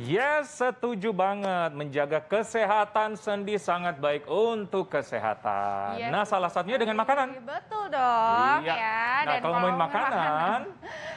Yes, setuju banget. Menjaga kesehatan sendi sangat baik untuk kesehatan. Yes, Nah, salah satunya dengan makanan. Betul dong, Iya. ya. Nah, Dan kalau ngomongin makanan,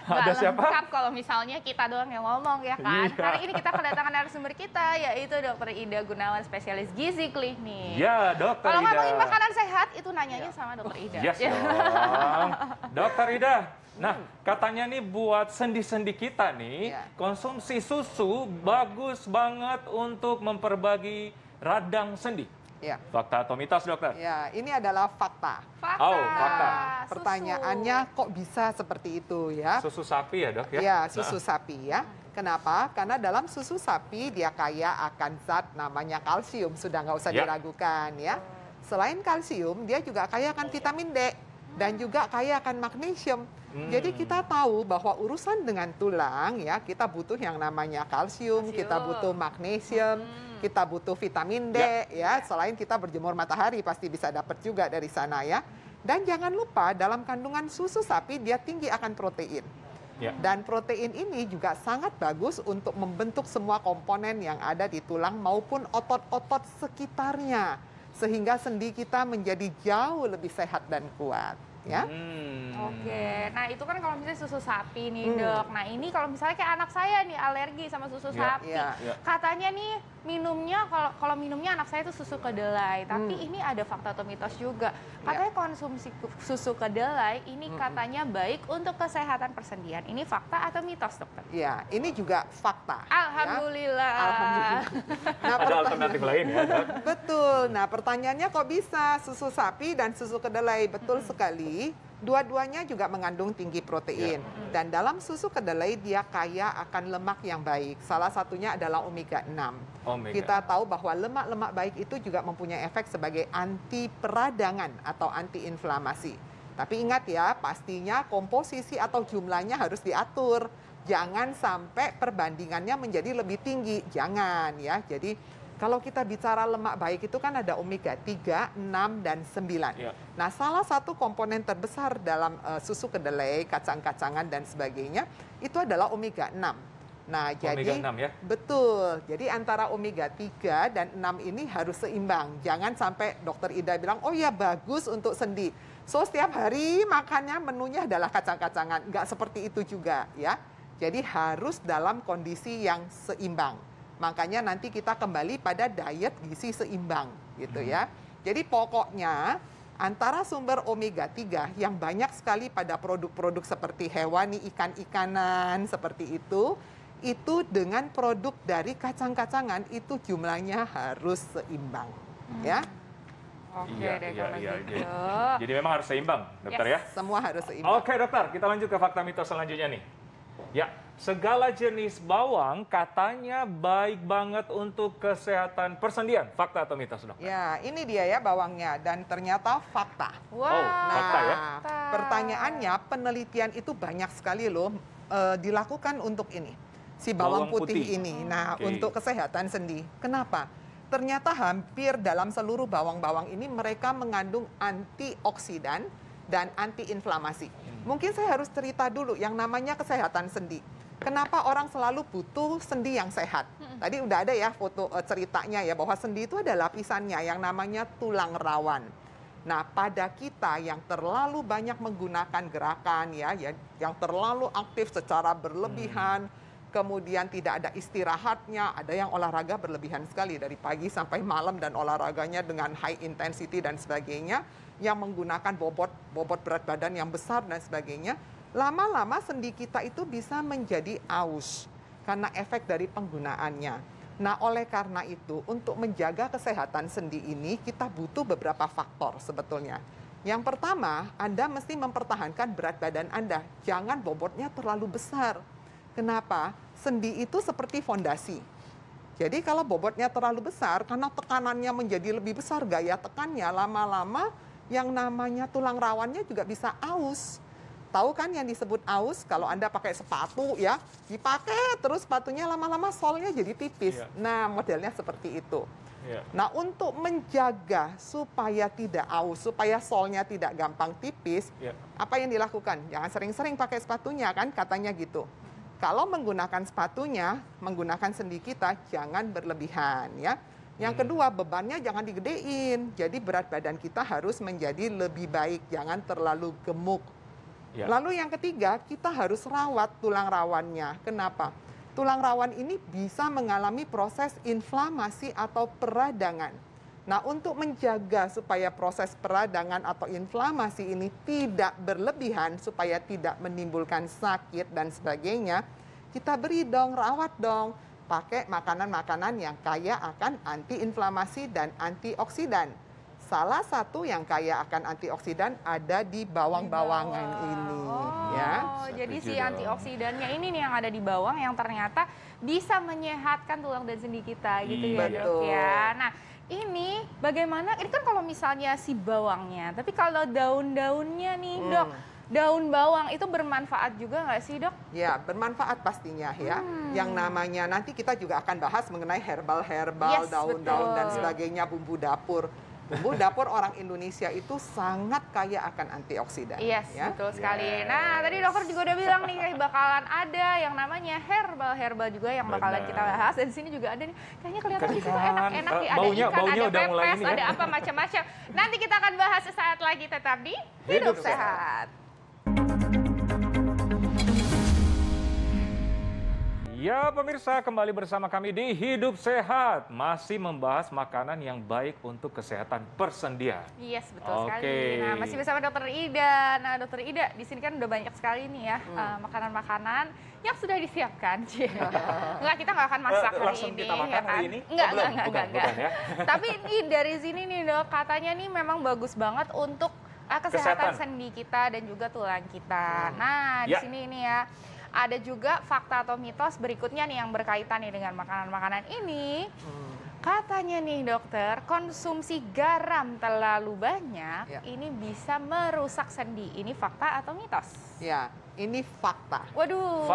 nggak ada siapa? lengkap kalau misalnya kita doang yang ngomong, ya kan? Iya. Hari ini kita kedatangan narasumber kita, yaitu Dr. Ida Gunawan, spesialis gizi klinik. Ya, Dokter Kalau Ida. ngomongin makanan sehat, itu nanyanya sama Dr. Ida. Yes dong. Dokter Ida. Nah, katanya nih buat sendi-sendi kita nih, konsumsi susu bagus banget untuk memperbagi radang sendi. Ya. Fakta atau mitos, dokter? Ya, ini adalah fakta. Fakta. Oh, fakta. Pertanyaannya kok bisa seperti itu ya? Susu sapi ya, Dok ya? Ya, susu sapi ya. Kenapa? Karena dalam susu sapi dia kaya akan zat namanya kalsium, sudah nggak usah diragukan ya. Selain kalsium, dia juga kaya akan vitamin D dan juga kaya akan magnesium. Jadi kita tahu bahwa urusan dengan tulang ya, kita butuh yang namanya kalsium, kita butuh magnesium, kita butuh vitamin D ya. Selain kita berjemur matahari pasti bisa dapat juga dari sana ya. Dan jangan lupa dalam kandungan susu sapi dia tinggi akan protein. Dan protein ini juga sangat bagus untuk membentuk semua komponen yang ada di tulang maupun otot-otot sekitarnya. Sehingga sendi kita menjadi jauh lebih sehat dan kuat. Ya. Oke, nah itu kan kalau misalnya susu sapi nih, Dok. Nah ini kalau misalnya kayak anak saya nih alergi sama susu sapi, katanya nih minumnya kalau minumnya anak saya itu susu kedelai, tapi ini ada fakta atau mitos juga. Katanya konsumsi susu kedelai ini katanya baik untuk kesehatan persendian. Ini fakta atau mitos, dokter? Ya, ini juga fakta. Alhamdulillah. Ya. Alhamdulillah. Nah, ada alternatif lain ya, Dok? Betul. Nah, pertanyaannya kok bisa susu sapi dan susu kedelai? Betul sekali. Dua-duanya juga mengandung tinggi protein. Dan dalam susu kedelai dia kaya akan lemak yang baik. Salah satunya adalah omega 6. Kita tahu bahwa lemak-lemak baik itu juga mempunyai efek sebagai anti peradangan atau anti inflamasi. Tapi ingat ya, pastinya komposisi atau jumlahnya harus diatur. Jangan sampai perbandingannya menjadi lebih tinggi. Jangan ya. Jadi kalau kita bicara lemak baik itu kan ada omega 3, 6, dan 9. Nah, salah satu komponen terbesar dalam susu kedelai, kacang-kacangan, dan sebagainya, itu adalah omega 6. Nah, jadi omega 6 ya? Betul. Jadi antara omega 3 dan 6 ini harus seimbang. Jangan sampai dokter Ida bilang, oh ya bagus untuk sendi. So, setiap hari makannya menunya adalah kacang-kacangan. Nggak seperti itu juga ya. Jadi harus dalam kondisi yang seimbang. Makanya nanti kita kembali pada diet gizi seimbang gitu ya. Jadi pokoknya antara sumber omega 3 yang banyak sekali pada produk-produk seperti hewani, ikan-ikanan seperti itu dengan produk dari kacang-kacangan itu jumlahnya harus seimbang ya. Oke deh kalau gitu. Jadi memang harus seimbang, dokter ya? Semua harus seimbang. Oke dokter, kita lanjut ke fakta mitos selanjutnya nih. Ya, segala jenis bawang katanya baik banget untuk kesehatan persendian. Fakta atau mitos, dokter? Ya, ini dia ya bawangnya dan ternyata fakta. Wow. Fakta ya. Pertanyaannya penelitian itu banyak sekali loh dilakukan untuk ini. Si bawang putih ini. Nah, untuk kesehatan sendi. Kenapa? Ternyata hampir dalam seluruh bawang-bawang ini mereka mengandung antioksidan dan antiinflamasi. Mungkin saya harus cerita dulu yang namanya kesehatan sendi. Kenapa orang selalu butuh sendi yang sehat? Tadi udah ada ya foto ceritanya ya bahwa sendi itu ada lapisannya yang namanya tulang rawan. Nah, pada kita yang terlalu banyak menggunakan gerakan yang terlalu aktif secara berlebihan, kemudian tidak ada istirahatnya, ada yang olahraga berlebihan sekali dari pagi sampai malam dan olahraganya dengan high intensity dan sebagainya, yang menggunakan bobot berat badan yang besar dan sebagainya, lama-lama sendi kita itu bisa menjadi aus karena efek dari penggunaannya. Nah, oleh karena itu, untuk menjaga kesehatan sendi ini, kita butuh beberapa faktor sebetulnya. Yang pertama, Anda mesti mempertahankan berat badan Anda. Jangan bobotnya terlalu besar. Kenapa? Sendi itu seperti fondasi. Jadi kalau bobotnya terlalu besar, karena tekanannya menjadi lebih besar, gaya tekannya lama-lama yang namanya tulang rawannya juga bisa aus. Tahu kan yang disebut aus? Kalau Anda pakai sepatu ya, dipakai terus sepatunya lama-lama solnya jadi tipis. Nah, modelnya seperti itu. Nah, untuk menjaga supaya tidak aus, supaya solnya tidak gampang tipis, apa yang dilakukan? Jangan sering-sering pakai sepatunya kan, katanya gitu. kalau menggunakan sepatunya, menggunakan sendi kita jangan berlebihan ya. Yang kedua, bebannya jangan digedein. Jadi berat badan kita harus menjadi lebih baik, jangan terlalu gemuk. Ya. Lalu yang ketiga, kita harus rawat tulang rawannya. Kenapa? Tulang rawan ini bisa mengalami proses inflamasi atau peradangan. Nah, untuk menjaga supaya proses peradangan atau inflamasi ini tidak berlebihan, supaya tidak menimbulkan sakit dan sebagainya, kita beri dong, rawat dong. Pakai makanan-makanan yang kaya akan antiinflamasi dan antioksidan. Salah satu yang kaya akan antioksidan ada di bawang-bawangan ini. Ya. Jadi si antioksidannya ini nih yang ada di bawang yang ternyata bisa menyehatkan tulang dan sendi kita gitu ya dok ya. Nah ini bagaimana, ini kan kalau misalnya si bawangnya, tapi kalau daun-daunnya nih dok, daun bawang itu bermanfaat juga nggak sih dok? Ya, bermanfaat pastinya ya. Yang namanya nanti kita juga akan bahas mengenai herbal-herbal, daun-daun dan sebagainya, bumbu dapur. Bumbu dapur orang Indonesia itu sangat kaya akan antioksidan. Yes, ya? Betul sekali. Nah, tadi dokter juga udah bilang nih bakalan ada yang namanya herbal juga yang bakalan kita bahas. Dan di sini juga ada nih, kayaknya kelihatan di situ enak-enak nih. Ada ikan, ada pepes, ada apa macam-macam. Nanti kita akan bahas sesaat lagi, tetap di Hidup Sehat. Ya pemirsa, kembali bersama kami di Hidup Sehat. Masih membahas makanan yang baik untuk kesehatan persendian. Yes, betul sekali. Nah, masih bersama Dokter Ida. Nah, Dokter Ida, di sini kan udah banyak sekali nih ya makanan-makanan yang sudah disiapkan. Enggak, kita nggak akan masak hari langsung ini. Kita makan ya kan? Hari ini? Enggak. Bukan, ya? Tapi ini dari sini nih dok, katanya nih memang bagus banget untuk kesehatan sendi kita dan juga tulang kita. Nah, di sini ini ya. Ada juga fakta atau mitos berikutnya nih yang berkaitan nih dengan makanan-makanan ini. Katanya nih dokter, konsumsi garam terlalu banyak ini bisa merusak sendi. Ini fakta atau mitos? Ya, ini fakta. Waduh.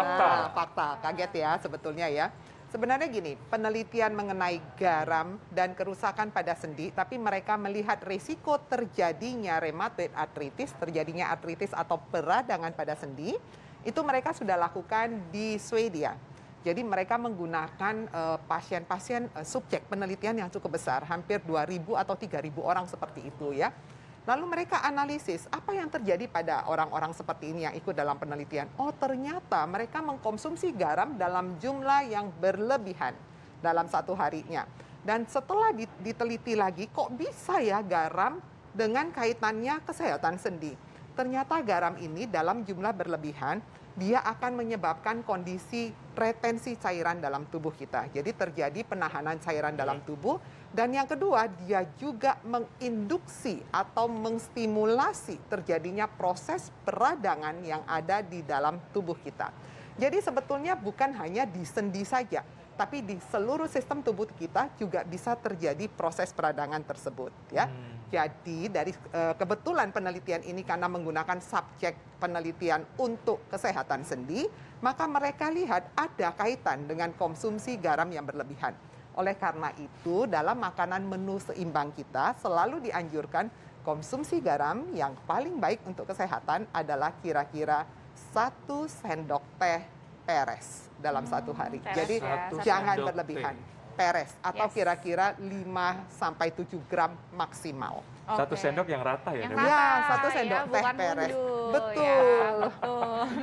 Fakta. Kaget ya sebetulnya ya. Sebenarnya gini, penelitian mengenai garam dan kerusakan pada sendi, tapi mereka melihat risiko terjadinya rheumatoid arthritis, terjadinya artritis atau peradangan pada sendi, itu mereka sudah lakukan di Swedia. Jadi mereka menggunakan pasien-pasien subjek penelitian yang cukup besar, hampir 2.000 atau 3.000 orang seperti itu ya. Lalu mereka analisis apa yang terjadi pada orang-orang seperti ini yang ikut dalam penelitian. Oh ternyata mereka mengkonsumsi garam dalam jumlah yang berlebihan dalam satu harinya. Dan setelah diteliti lagi, kok bisa ya garam dengan kaitannya kesehatan sendi. Ternyata garam ini dalam jumlah berlebihan, dia akan menyebabkan kondisi retensi cairan dalam tubuh kita. Jadi terjadi penahanan cairan dalam tubuh. Dan yang kedua, dia juga menginduksi atau menstimulasi terjadinya proses peradangan yang ada di dalam tubuh kita. Jadi sebetulnya bukan hanya di sendi saja, tapi di seluruh sistem tubuh kita juga bisa terjadi proses peradangan tersebut ya. Jadi dari kebetulan penelitian ini karena menggunakan subjek penelitian untuk kesehatan sendi, maka mereka lihat ada kaitan dengan konsumsi garam yang berlebihan. Oleh karena itu dalam makanan menu seimbang kita selalu dianjurkan konsumsi garam yang paling baik untuk kesehatan adalah kira-kira 1 sendok teh peres dalam satu hari. Jadi jangan berlebihan. Peres atau kira-kira 5-7 gram maksimal. 1 sendok yang rata ya? Ya, 1 sendok teh peres. Betul.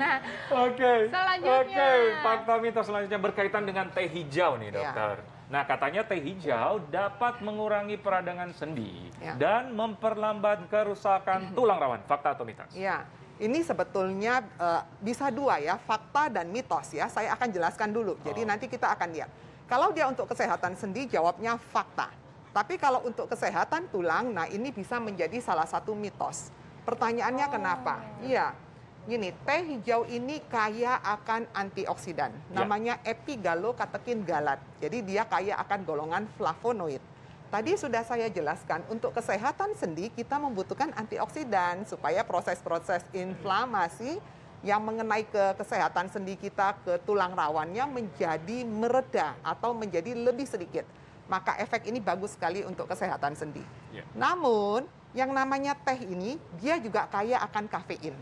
Nah, selanjutnya. Fakta mitos selanjutnya berkaitan dengan teh hijau nih dokter. Nah, katanya teh hijau dapat mengurangi peradangan sendi dan memperlambat kerusakan tulang rawan. Fakta atau mitos? Ya. Ini sebetulnya bisa dua ya, fakta dan mitos ya. Saya akan jelaskan dulu. Jadi nanti kita akan lihat. Kalau dia untuk kesehatan sendi, jawabnya fakta. Tapi kalau untuk kesehatan tulang, nah ini bisa menjadi salah satu mitos. Pertanyaannya kenapa? Iya, gini, teh hijau ini kaya akan antioksidan. Namanya epigallocatechin galat. Jadi dia kaya akan golongan flavonoid. Tadi sudah saya jelaskan, untuk kesehatan sendi kita membutuhkan antioksidan supaya proses-proses inflamasi yang mengenai ke kesehatan sendi kita, ke tulang rawannya menjadi mereda atau menjadi lebih sedikit. Maka efek ini bagus sekali untuk kesehatan sendi. Namun, yang namanya teh ini, dia juga kaya akan kafein.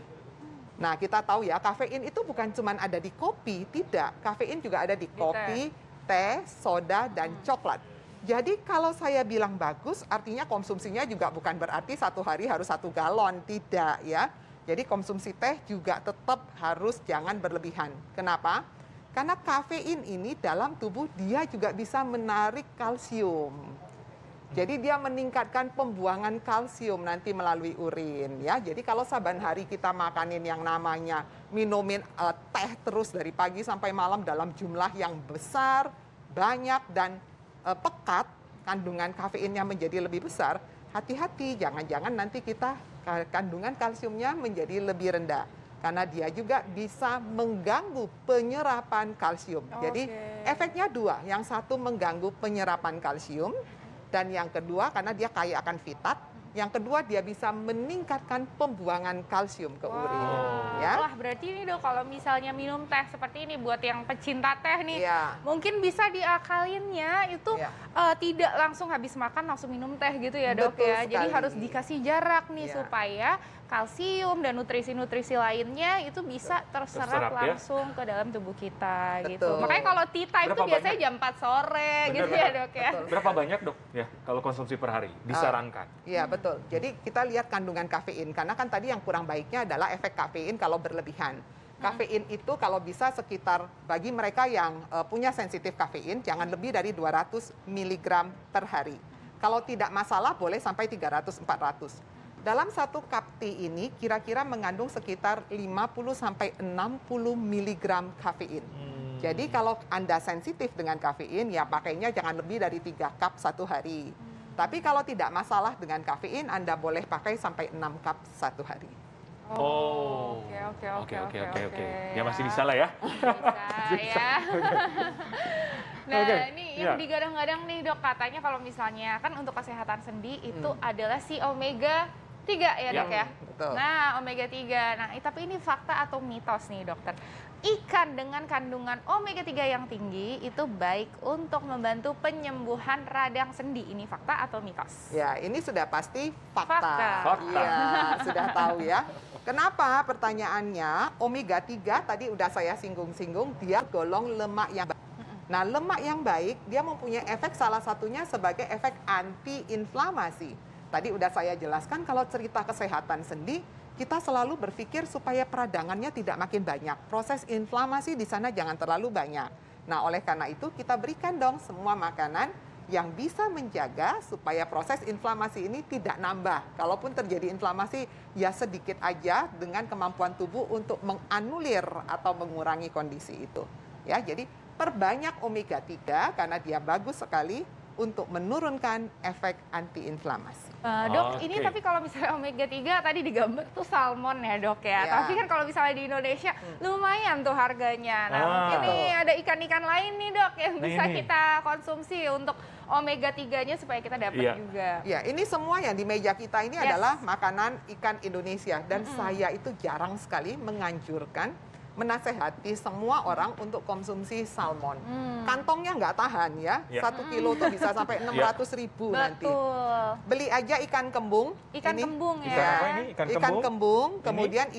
Nah, kita tahu ya, kafein itu bukan cuma ada di kopi, tidak. Kafein juga ada di kopi, teh, soda, dan coklat. Jadi kalau saya bilang bagus, artinya konsumsinya juga bukan berarti satu hari harus 1 galon, tidak ya. Jadi konsumsi teh juga tetap harus jangan berlebihan. Kenapa? Karena kafein ini dalam tubuh dia juga bisa menarik kalsium. Jadi dia meningkatkan pembuangan kalsium nanti melalui urin ya. Jadi kalau saban hari kita makanin yang namanya minumin teh terus dari pagi sampai malam dalam jumlah yang besar, banyak dan pekat, kandungan kafeinnya menjadi lebih besar, hati-hati jangan-jangan nanti kita kandungan kalsiumnya menjadi lebih rendah. Karena dia juga bisa mengganggu penyerapan kalsium. Jadi efeknya dua, yang satu mengganggu penyerapan kalsium, dan yang kedua karena dia kaya akan fitat, yang kedua dia bisa meningkatkan pembuangan kalsium ke urin. Ya. Wah, berarti ini Dok, kalau misalnya minum teh seperti ini buat yang pecinta teh nih, mungkin bisa diakalinnya itu tidak langsung habis makan langsung minum teh gitu ya Dok. Betul ya. sekali. Jadi harus dikasih jarak nih supaya kalsium dan nutrisi-nutrisi lainnya itu bisa terserap langsung ke dalam tubuh kita gitu. Makanya kalau tea time itu biasanya jam 4 sore gitu ya Dok ya. Berapa banyak Dok ya kalau konsumsi per hari disarankan? Iya betul. Jadi kita lihat kandungan kafein karena kan tadi yang kurang baiknya adalah efek kafein kalau berlebihan. Kafein itu kalau bisa sekitar bagi mereka yang punya sensitif kafein jangan lebih dari 200 mg per hari. Kalau tidak masalah boleh sampai 300-400. Dalam satu cup tea ini kira-kira mengandung sekitar 50-60 mg kafein. Jadi kalau Anda sensitif dengan kafein, ya pakainya jangan lebih dari 3 cup satu hari. Tapi kalau tidak masalah dengan kafein, Anda boleh pakai sampai 6 cup satu hari. Oke. Ya masih bisa lah ya. Bisa ya. Nah, ini yang digadang-gadang nih Dok, katanya kalau misalnya kan untuk kesehatan sendi itu adalah si omega 3 ya Dok ya? Betul. Nah, omega 3. Nah, tapi ini fakta atau mitos nih dokter? Ikan dengan kandungan omega 3 yang tinggi itu baik untuk membantu penyembuhan radang sendi. Ini fakta atau mitos? Ya, ini sudah pasti fakta. Fakta. Ya, sudah tahu ya. Kenapa pertanyaannya? Omega 3 tadi udah saya singgung-singgung, dia golong lemak yang baik. Nah, lemak yang baik dia mempunyai efek salah satunya sebagai efek anti-inflamasi. Tadi udah saya jelaskan kalau cerita kesehatan sendi, kita selalu berpikir supaya peradangannya tidak makin banyak. Proses inflamasi di sana jangan terlalu banyak. Nah, oleh karena itu kita berikan dong semua makanan yang bisa menjaga supaya proses inflamasi ini tidak nambah. Kalaupun terjadi inflamasi, ya sedikit aja dengan kemampuan tubuh untuk menganulir atau mengurangi kondisi itu. Ya, jadi perbanyak omega 3 karena dia bagus sekali untuk menurunkan efek anti-inflamasi. Dok, ini tapi kalau misalnya omega 3 tadi digambar tuh salmon ya Dok ya. Tapi kan kalau misalnya di Indonesia lumayan tuh harganya. Nah mungkin nih ada ikan-ikan lain nih Dok yang bisa kita konsumsi untuk omega 3-nya supaya kita dapat juga. Ya, ini semua yang di meja kita ini adalah makanan ikan Indonesia. Dan saya itu jarang sekali menganjurkan menasehati semua orang untuk konsumsi salmon. Kantongnya nggak tahan ya. 1 kilo tuh bisa sampai 600.000 nanti. Beli aja ikan kembung. Ikan kembung ya. Ikan apa ini? Ikan kembung. Kemudian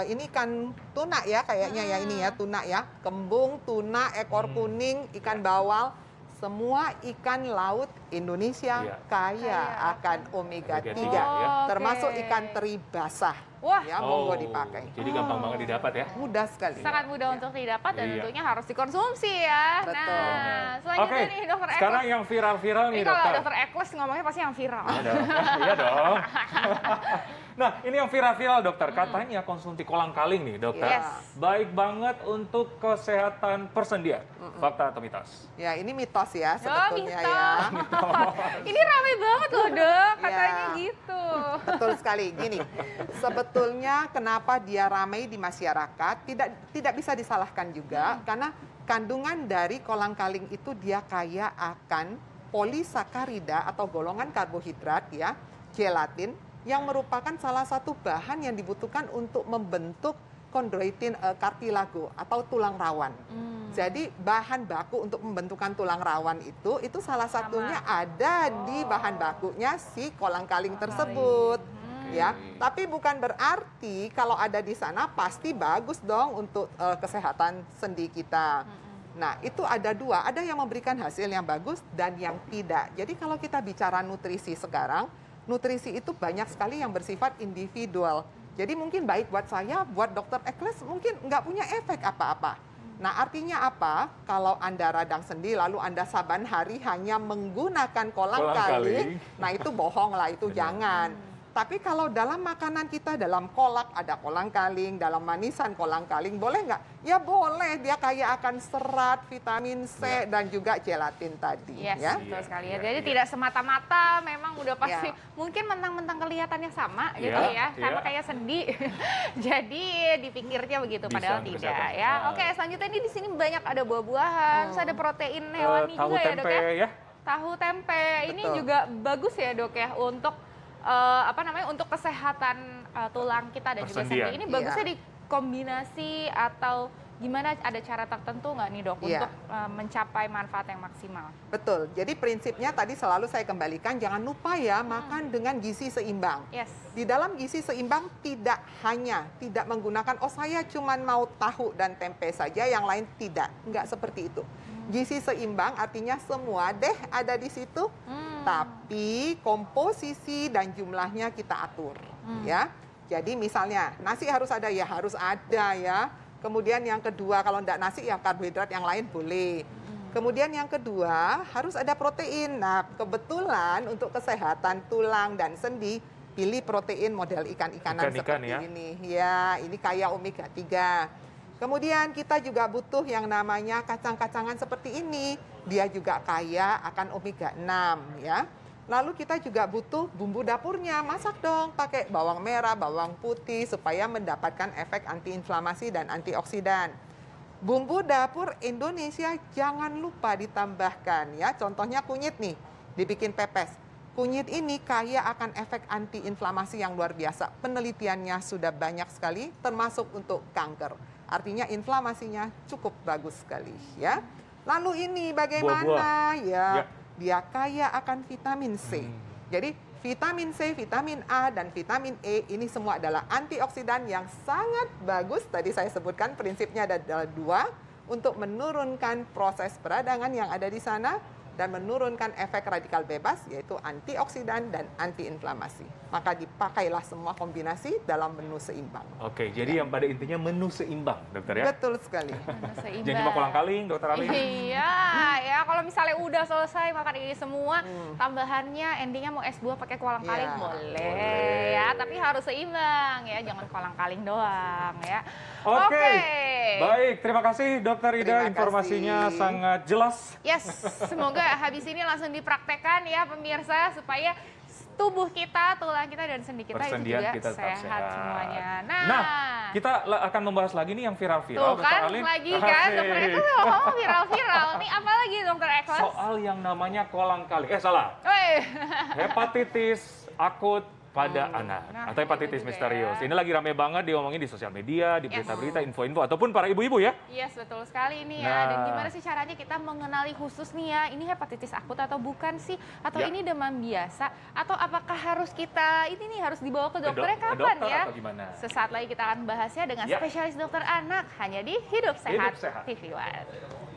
ini ikan tuna ya kayaknya ya ini ya tuna ya. Kembung, tuna, ekor kuning, ikan bawal. Semua ikan laut Indonesia kaya akan omega 3. Termasuk ikan teri basah. Wah, ya monggo dipakai. Jadi gampang banget didapat ya? Mudah sekali. Sangat mudah untuk didapat dan tentunya harus dikonsumsi ya. Betul. Nah, selanjutnya nih Dokter Ekles. Sekarang yang viral-viral nih Dokter. Kalau Dokter Ekles ngomongnya pasti yang viral. Iya dong. Nah, ini yang viral-viral Dokter. Katanya konsumsi kolang-kaling nih Dokter. Baik banget untuk kesehatan persendian. Fakta atau mitos? Ya, ini mitos ya sebetulnya ya. Ini ramai banget loh Dok, katanya gitu. Betul sekali. Gini, sebetulnya kenapa dia ramai di masyarakat tidak bisa disalahkan juga karena kandungan dari kolang-kaling itu dia kaya akan polisakarida atau golongan karbohidrat ya, gelatin yang merupakan salah satu bahan yang dibutuhkan untuk membentuk kondroitin kartilago atau tulang rawan. Jadi bahan baku untuk pembentukan tulang rawan itu salah satunya ada di bahan bakunya si kolang-kaling tersebut. Ya, tapi bukan berarti kalau ada di sana pasti bagus dong untuk kesehatan sendi kita. Nah, itu ada dua, ada yang memberikan hasil yang bagus dan yang tidak. Jadi kalau kita bicara nutrisi sekarang, nutrisi itu banyak sekali yang bersifat individual. Jadi mungkin baik buat saya, buat dokter Ekles mungkin nggak punya efek apa-apa. Nah, artinya apa? Kalau Anda radang sendi lalu Anda saban hari hanya menggunakan kolang-kaling, nah itu bohong lah, itu jangan. Tapi kalau dalam makanan kita, dalam kolak ada kolang-kaling, dalam manisan kolang-kaling, boleh nggak? Ya boleh, dia kaya akan serat, vitamin C, dan juga gelatin tadi. Yes, ya? betul sekali ya. Jadi tidak semata-mata memang udah pasti, mungkin mentang-mentang kelihatannya sama gitu ya, sama kayak sendi. Jadi dipikirnya begitu, padahal tidak ya. Oke, selanjutnya ini di sini banyak ada buah-buahan, terus ada protein hewani juga ya dok ya. Tahu tempe, ini juga bagus ya dok ya untuk untuk kesehatan tulang kita dan juga sendi. Ini bagusnya dikombinasi atau gimana, ada cara tertentu nggak nih dok untuk mencapai manfaat yang maksimal? Betul, jadi prinsipnya tadi selalu saya kembalikan, jangan lupa ya makan dengan gizi seimbang. Yes. Di dalam gizi seimbang tidak menggunakan, oh saya cuma mau tahu dan tempe saja, yang lain tidak. Nggak seperti itu. Gizi seimbang artinya semua deh ada di situ, tapi komposisi dan jumlahnya kita atur, ya. Jadi misalnya nasi harus ada ya, harus ada ya. Kemudian yang kedua, kalau enggak nasi ya karbohidrat yang lain boleh. Kemudian yang kedua harus ada protein. Nah, kebetulan untuk kesehatan tulang dan sendi, pilih protein model ikan-ikanan seperti ini. Ya, ini kaya omega 3. Kemudian kita juga butuh yang namanya kacang-kacangan seperti ini. Dia juga kaya akan omega 6 ya. Lalu kita juga butuh bumbu dapurnya. Masak dong pakai bawang merah, bawang putih supaya mendapatkan efek antiinflamasi dan antioksidan. Bumbu dapur Indonesia jangan lupa ditambahkan ya. Contohnya kunyit nih, dibikin pepes. Kunyit ini kaya akan efek antiinflamasi yang luar biasa. Penelitiannya sudah banyak sekali termasuk untuk kanker. Artinya inflamasinya cukup bagus sekali ya. Lalu ini bagaimana? Ya, dia kaya akan vitamin C. Jadi vitamin C, vitamin A, dan vitamin E ini semua adalah antioksidan yang sangat bagus. Tadi saya sebutkan prinsipnya ada dua, untuk menurunkan proses peradangan yang ada di sana dan menurunkan efek radikal bebas, yaitu antioksidan dan antiinflamasi. Maka dipakailah semua kombinasi dalam menu seimbang. Oke, jadi yang pada intinya menu seimbang, dokter ya? Betul sekali. Jangan cuma kolang-kaling, dokter Ali. Iya, ya kalau misalnya udah selesai makan ini semua, tambahannya endingnya mau S2 pakai kolang-kaling boleh ya, tapi harus seimbang ya, jangan kolang-kaling doang ya. Oke. Baik, terima kasih dokter Ida, informasinya sangat jelas. Yes, semoga habis ini langsung dipraktekkan ya pemirsa, supaya tubuh kita, tulang kita, dan sendi kita itu juga sehat semuanya. Nah, kita akan membahas lagi nih yang viral-viral. Tuh kan, lagi kan, dokter Ekles ngomong viral-viral. Nih apa lagi dokter Ekles? Soal yang namanya kolang-kaling. Salah. Hepatitis akut pada anak atau hepatitis misterius. Ini lagi rame banget diomongin di sosial media, di berita-berita, info-info, ataupun para ibu-ibu ya. Yes, betul sekali ini ya. Dan gimana sih caranya kita mengenali khusus nih ya, ini hepatitis akut atau bukan sih? Atau ini demam biasa? Atau apakah harus kita, ini nih harus dibawa ke dokternya kapan ya? Sesaat lagi kita akan bahasnya dengan spesialis dokter anak, hanya di Hidup Sehat TV One.